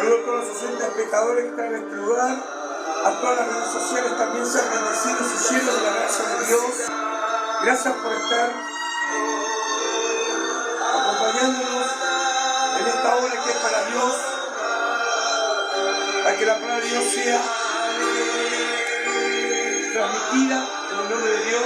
Saludos a todos los oyentes pecadores que están en este lugar, a todas las redes sociales, también sean bendecidos y llenos de la gracia de Dios. Gracias por estar acompañándonos en esta hora que es para Dios, para que la palabra de Dios sea transmitida en el nombre de Dios.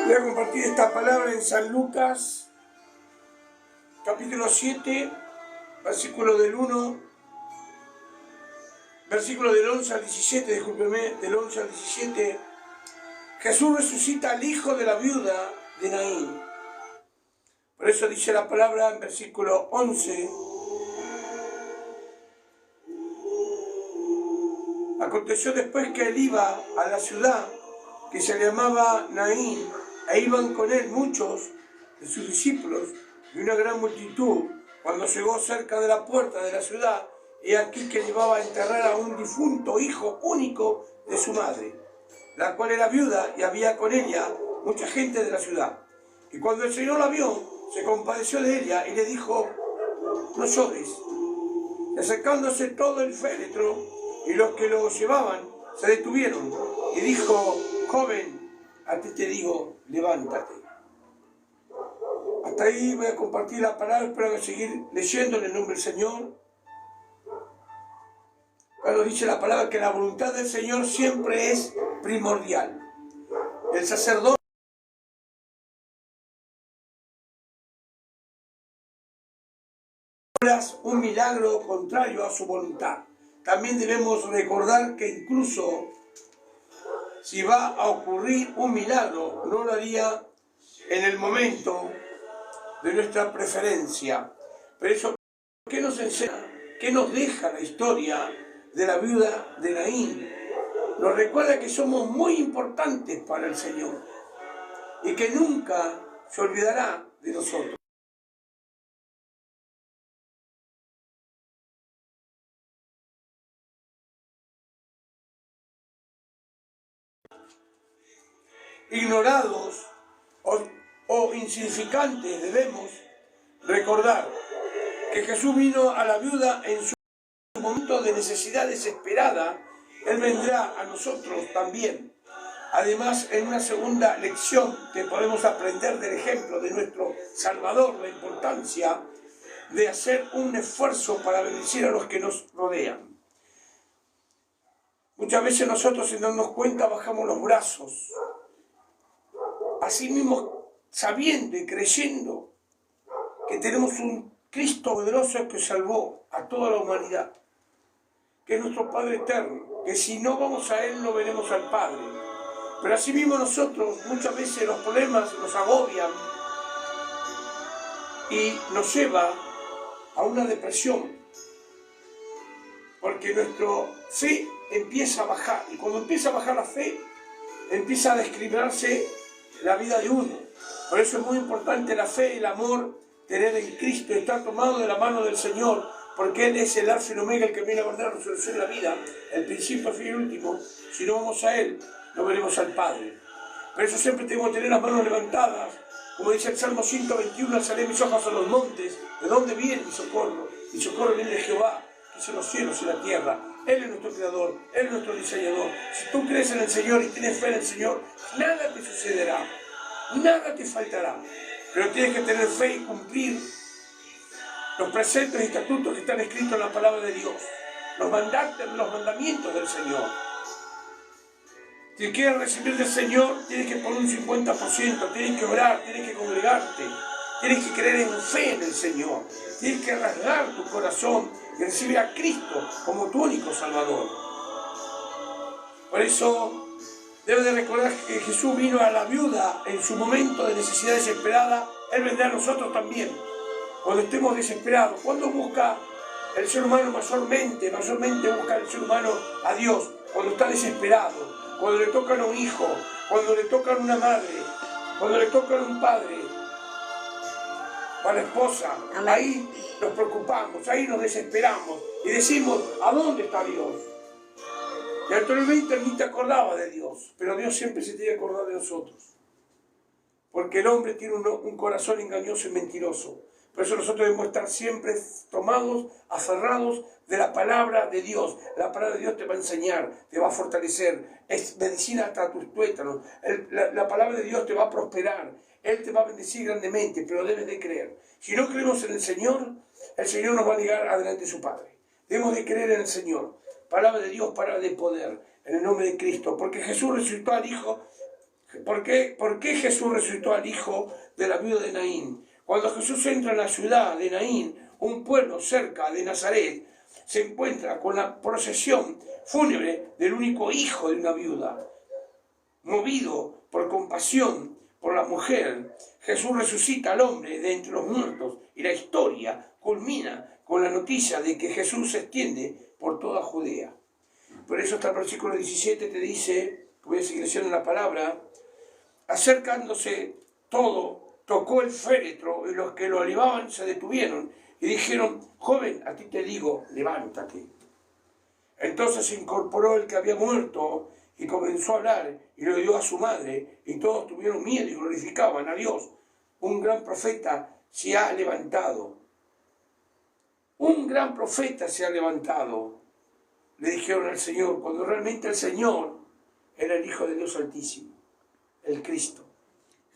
Voy a compartir esta palabra en San Lucas, capítulo 7, versículo del 11 al 17, discúlpeme, del 11 al 17. Jesús resucita al hijo de la viuda de Naín. Por eso dice la palabra en versículo 11. Aconteció después que él iba a la ciudad que se llamaba Naín, e iban con él muchos de sus discípulos y una gran multitud. Cuando llegó cerca de la puerta de la ciudad, he aquí que llevaba a enterrar a un difunto hijo único de su madre, la cual era viuda, y había con ella mucha gente de la ciudad. Y cuando el Señor la vio, se compadeció de ella y le dijo: no llores. Y acercándose todo el féretro y los que lo llevaban se detuvieron, y dijo: joven, a ti te digo, levántate. Hasta ahí voy a compartir la palabra, espero seguir leyendo en el nombre del Señor. Cuando dice la palabra que la voluntad del Señor siempre es primordial. El sacerdote un milagro contrario a su voluntad. También debemos recordar que incluso si va a ocurrir un milagro, no lo haría en el momento de nuestra preferencia. Pero eso, ¿qué nos enseña? ¿Qué nos deja la historia de la viuda de Naín? Nos recuerda que somos muy importantes para el Señor y que nunca se olvidará de nosotros. Ignorados o insignificantes, debemos recordar que Jesús vino a la viuda en su momento de necesidad desesperada. Él vendrá a nosotros también. Además, en una segunda lección que podemos aprender del ejemplo de nuestro Salvador, la importancia de hacer un esfuerzo para bendecir a los que nos rodean. Muchas veces nosotros, sin darnos cuenta, bajamos los brazos. Asimismo, sabiendo y creyendo que tenemos un Cristo poderoso que salvó a toda la humanidad, que es nuestro Padre eterno, que si no vamos a Él no veremos al Padre. Pero asimismo nosotros muchas veces los problemas nos agobian y nos lleva a una depresión, porque nuestra fe empieza a bajar, y cuando empieza a bajar la fe, empieza a discriminarse la vida de uno. Por eso es muy importante la fe y el amor, tener en Cristo, estar tomado de la mano del Señor, porque Él es el alfa y el omega, el que viene a guardar la solución de la vida, el principio, el fin y el último. Si no vamos a Él, no veremos al Padre. Por eso siempre tenemos que tener las manos levantadas, como dice el Salmo 121: alzaré mis ojos a los montes. ¿De dónde viene mi socorro? Mi socorro viene de Jehová, que hizo los cielos y la tierra. Él es nuestro creador, Él es nuestro diseñador. Si tú crees en el Señor y tienes fe en el Señor, nada te sucederá, nada te faltará. Pero tienes que tener fe y cumplir los preceptos y estatutos que están escritos en la palabra de Dios, los mandamientos del Señor. Si quieres recibir del Señor, tienes que poner un 50%, tienes que orar, tienes que congregarte, tienes que creer en fe en el Señor, tienes que rasgar tu corazón y recibir a Cristo como tu único Salvador. Por eso debes de recordar que Jesús vino a la viuda en su momento de necesidad desesperada. Él vendrá a nosotros también cuando estemos desesperados. Cuando busca el ser humano mayormente busca el ser humano a Dios, cuando está desesperado, cuando le tocan a un hijo, cuando le tocan a una madre, cuando le tocan a un padre, para la esposa. Amén. Ahí nos preocupamos, ahí nos desesperamos y decimos, ¿a dónde está Dios? Y actualmente ni te acordaba de Dios, pero Dios siempre se tiene que acordar de nosotros. Porque el hombre tiene un corazón engañoso y mentiroso. Por eso nosotros debemos estar siempre tomados, aferrados de la palabra de Dios. La palabra de Dios te va a enseñar, te va a fortalecer. Es medicina hasta tus tuétanos. La palabra de Dios te va a prosperar. Él te va a bendecir grandemente, pero debes de creer. Si no creemos en el Señor nos va a llegar adelante su Padre. Debemos de creer en el Señor. Palabra de Dios, palabra de poder, en el nombre de Cristo. Porque Jesús resucitó al Hijo. ¿Por qué Jesús resucitó al hijo de la viuda de Naín? Cuando Jesús entra en la ciudad de Naín, un pueblo cerca de Nazaret, se encuentra con la procesión fúnebre del único hijo de una viuda. Movido por compasión por la mujer, Jesús resucita al hombre de entre los muertos y la historia culmina con la noticia de que Jesús se extiende por toda Judea. Por eso hasta el versículo 17 te dice, voy a seguir leyendo la palabra, acercándose todo, tocó el féretro y los que lo llevaban se detuvieron y dijeron, joven, a ti te digo, levántate. Entonces se incorporó el que había muerto y comenzó a hablar y lo dio a su madre y todos tuvieron miedo y glorificaban a Dios. Un gran profeta se ha levantado. Un gran profeta se ha levantado, le dijeron al Señor, cuando realmente el Señor era el Hijo de Dios Altísimo, el Cristo,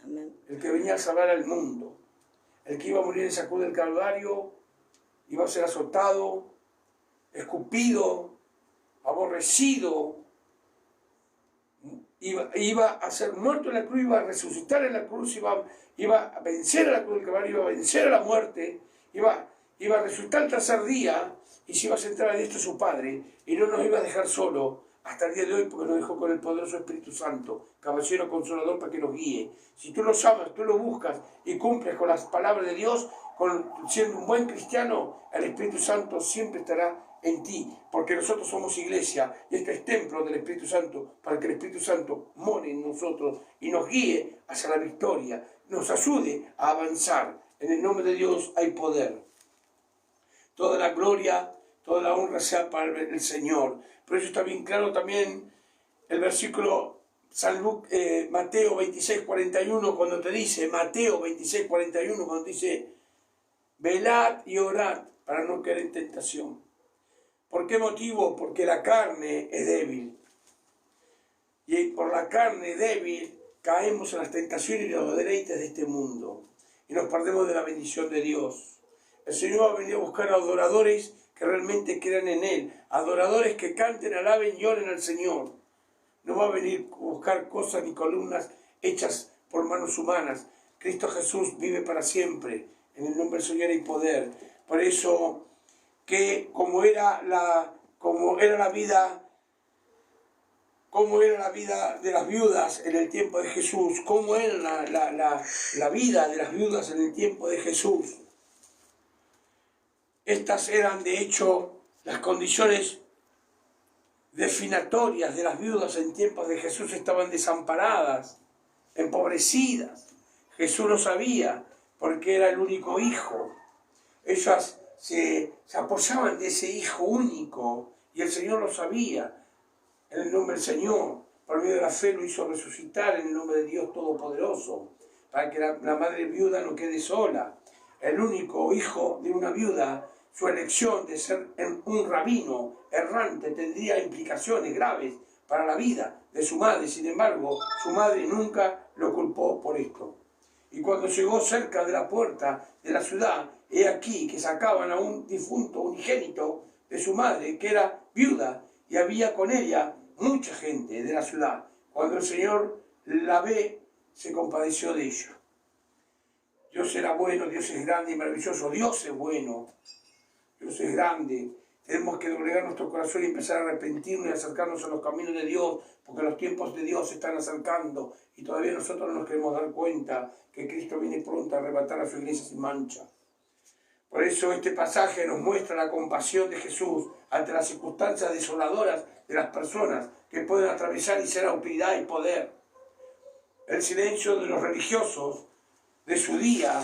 Amén. el que venía a salvar al mundo, el que iba a morir en esa cruz del Calvario, iba a ser azotado, escupido, aborrecido, iba a ser muerto en la cruz, iba a resucitar en la cruz, iba a vencer a la cruz del Calvario, iba a vencer a la muerte, iba a resucitar el tercer día y se iba a sentar a diestra de su Padre y no nos iba a dejar solo hasta el día de hoy porque nos dejó con el poderoso Espíritu Santo, caballero consolador para que nos guíe. Si tú lo amas, tú lo buscas y cumples con las palabras de Dios, siendo un buen cristiano, el Espíritu Santo siempre estará en ti, porque nosotros somos iglesia y este es templo del Espíritu Santo para que el Espíritu Santo more en nosotros y nos guíe hacia la victoria, nos ayude a avanzar. En el nombre de Dios hay poder. Toda la gloria, toda la honra sea para el Señor. Por eso está bien claro también el versículo Mateo 26:41 cuando te dice, Mateo 26:41 cuando dice, velad y orad para no caer en tentación. ¿Por qué motivo? Porque la carne es débil. Y por la carne débil caemos en las tentaciones y los deleites de este mundo. Y nos perdemos de la bendición de Dios. El Señor ha venido a buscar adoradores que realmente crean en Él. Adoradores que canten, alaben y oren al Señor. No va a venir a buscar cosas ni columnas hechas por manos humanas. Cristo Jesús vive para siempre. En el nombre del Señor hay poder. Por eso que como era la vida de las viudas en el tiempo de Jesús, cómo era la vida de las viudas en el tiempo de Jesús. Estas eran de hecho las condiciones definitorias de las viudas en tiempos de Jesús, estaban desamparadas, empobrecidas. Jesús lo sabía porque era el único hijo. Ellas se apoyaban de ese hijo único y el Señor lo sabía. En el nombre del Señor, por medio de la fe lo hizo resucitar en el nombre de Dios Todopoderoso, para que la madre viuda no quede sola. El único hijo de una viuda, su elección de ser un rabino errante tendría implicaciones graves para la vida de su madre. Sin embargo, su madre nunca lo culpó por esto. Y cuando llegó cerca de la puerta de la ciudad, he aquí que sacaban a un difunto unigénito de su madre, que era viuda, y había con ella mucha gente de la ciudad. Cuando el Señor la ve, se compadeció de ella. Dios era bueno, Dios es grande y maravilloso. Dios es bueno, Dios es grande. Tenemos que doblegar nuestro corazón y empezar a arrepentirnos y acercarnos a los caminos de Dios, porque los tiempos de Dios se están acercando y todavía nosotros no nos queremos dar cuenta que Cristo viene pronto a arrebatar a su iglesia sin mancha. Por eso este pasaje nos muestra la compasión de Jesús ante las circunstancias desoladoras de las personas que pueden atravesar y ser autoridad y poder. El silencio de los religiosos de su día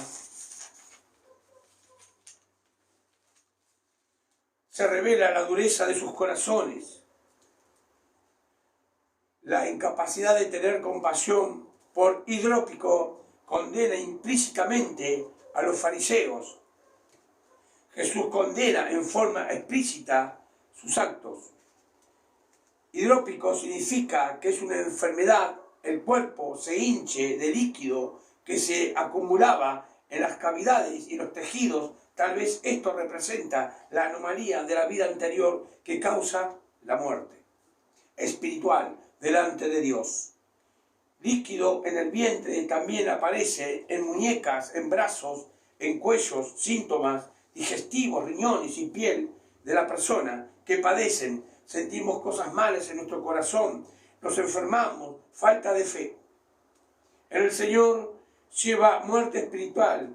se revela la dureza de sus corazones, la incapacidad de tener compasión por Hidrópico condena implícitamente a los fariseos. Jesús condena en forma explícita sus actos. Hidrópico significa que es una enfermedad, el cuerpo se hinche de líquido que se acumulaba en las cavidades y los tejidos. Tal vez esto representa la anomalía de la vida anterior que causa la muerte espiritual delante de Dios. Líquido en el vientre también aparece en muñecas, en brazos, en cuellos, síntomas digestivos, riñones y piel de la persona que padecen. Sentimos cosas malas en nuestro corazón, nos enfermamos, falta de fe. En el Señor lleva muerte espiritual.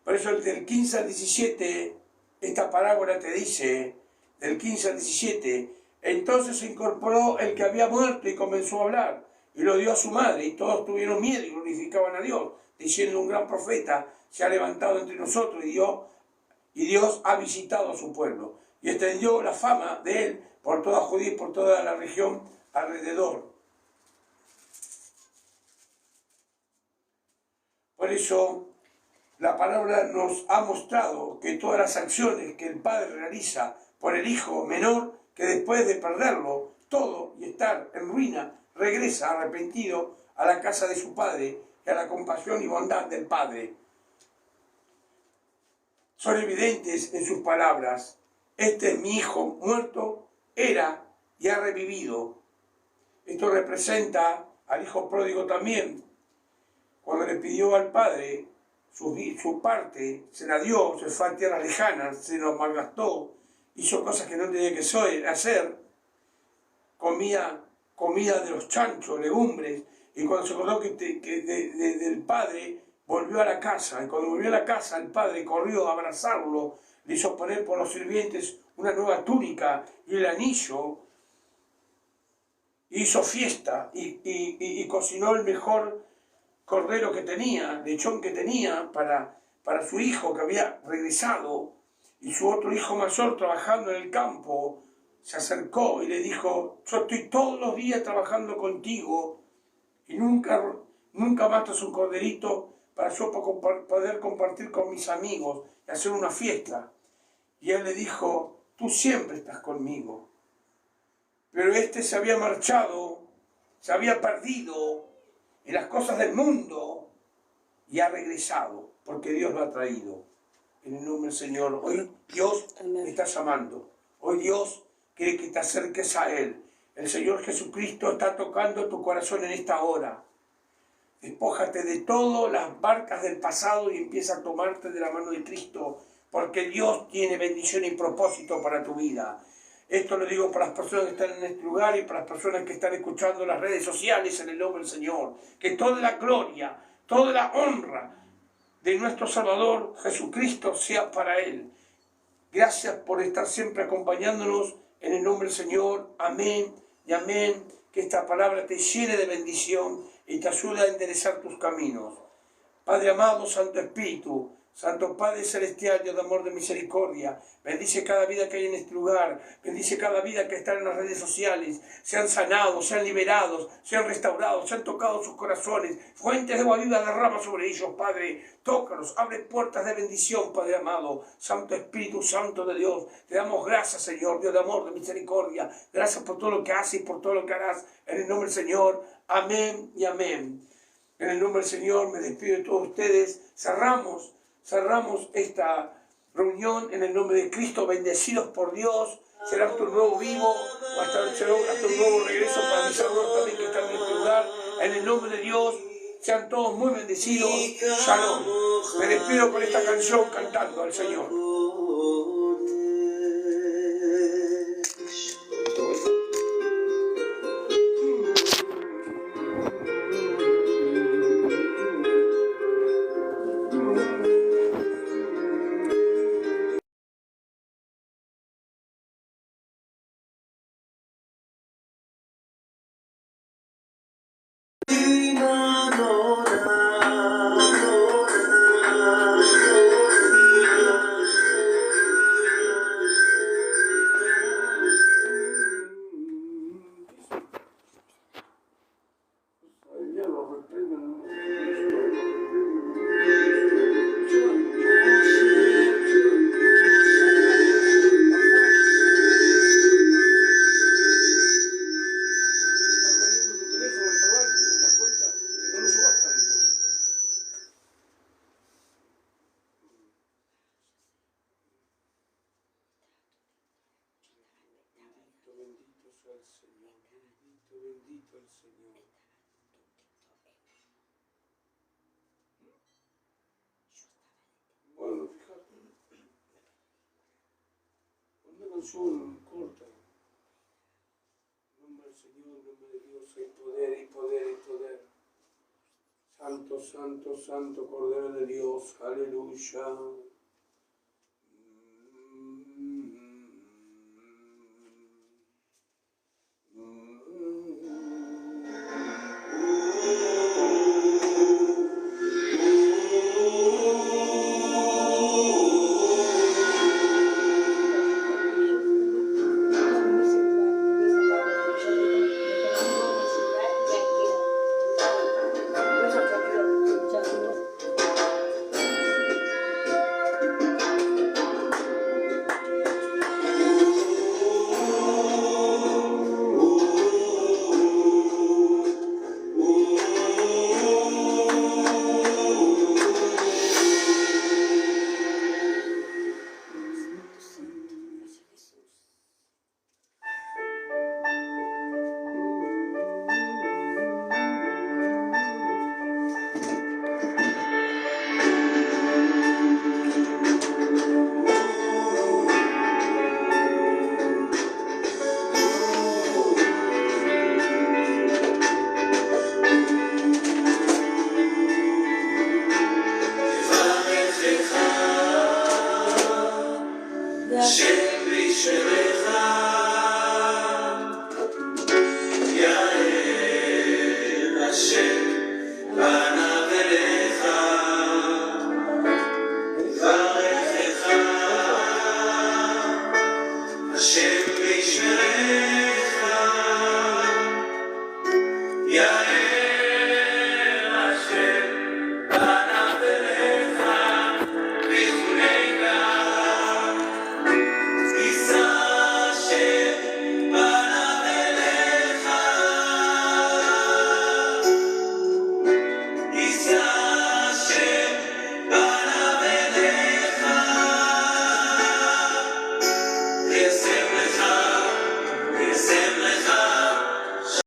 Por eso del 15 al 17, esta parábola te dice, del 15 al 17, entonces se incorporó el que había muerto y comenzó a hablar, y lo dio a su madre, y todos tuvieron miedo y glorificaban a Dios, diciendo: un gran profeta se ha levantado entre nosotros, y Dios ha visitado a su pueblo, y extendió la fama de él por toda Judía y por toda la región alrededor. Por eso, la palabra nos ha mostrado que todas las acciones que el Padre realiza por el Hijo menor, que después de perderlo todo y estar en ruina, regresa arrepentido a la casa de su Padre y a la compasión y bondad del Padre. Son evidentes en sus palabras: este es mi Hijo muerto, era y ha revivido. Esto representa al Hijo pródigo también. Cuando le pidió al Padre su parte, se la dio, se fue a tierras lejanas, se lo malgastó, hizo cosas que no tenía que hacer, comía comida de los chanchos, legumbres, y cuando se acordó del Padre, volvió a la casa, y cuando volvió a la casa, el Padre corrió a abrazarlo, le hizo poner por los sirvientes una nueva túnica y el anillo, hizo fiesta y cocinó el mejor cordero que tenía, lechón que tenía para su hijo que había regresado, y su otro hijo mayor trabajando en el campo se acercó y le dijo: yo estoy todos los días trabajando contigo y nunca matas un corderito para yo poder compartir con mis amigos y hacer una fiesta. Y él le dijo: tú siempre estás conmigo. Pero este se había marchado, se había perdido en las cosas del mundo y ha regresado porque Dios lo ha traído. En el nombre del Señor, hoy Dios te está llamando. Hoy Dios quiere que te acerques a Él. El Señor Jesucristo está tocando tu corazón en esta hora. Despójate de todas las barcas del pasado y empieza a tomarte de la mano de Cristo, porque Dios tiene bendición y propósito para tu vida. Esto lo digo para las personas que están en este lugar y para las personas que están escuchando las redes sociales, en el nombre del Señor. Que toda la gloria, toda la honra de nuestro Salvador Jesucristo sea para Él. Gracias por estar siempre acompañándonos en el nombre del Señor. Amén y amén. Que esta palabra te llene de bendición y te ayude a enderezar tus caminos. Padre amado, Santo Espíritu, Santo Padre Celestial, Dios de amor, de misericordia, bendice cada vida que hay en este lugar, bendice cada vida que está en las redes sociales, sean sanados, sean liberados, sean restaurados, sean tocados sus corazones, fuentes de agua viva derrama sobre ellos, Padre, tócalos, abre puertas de bendición, Padre amado, Santo Espíritu Santo de Dios, te damos gracias, Señor, Dios de amor, de misericordia, gracias por todo lo que haces y por todo lo que harás, en el nombre del Señor, amén y amén. En el nombre del Señor me despido de todos ustedes, cerramos esta reunión en el nombre de Cristo, bendecidos por Dios. Será hasta un nuevo vivo, o hasta un nuevo regreso para mis hermanos también que están en este lugar. En el nombre de Dios, sean todos muy bendecidos. Shalom. Me despido con esta canción cantando al Señor. sea el Señor, bendito, bendito el Señor. Bueno, fíjate, una canción corta. En nombre del Señor, en nombre de Dios, hay poder, y poder, y poder. Santo, santo, santo, Cordero de Dios, aleluya.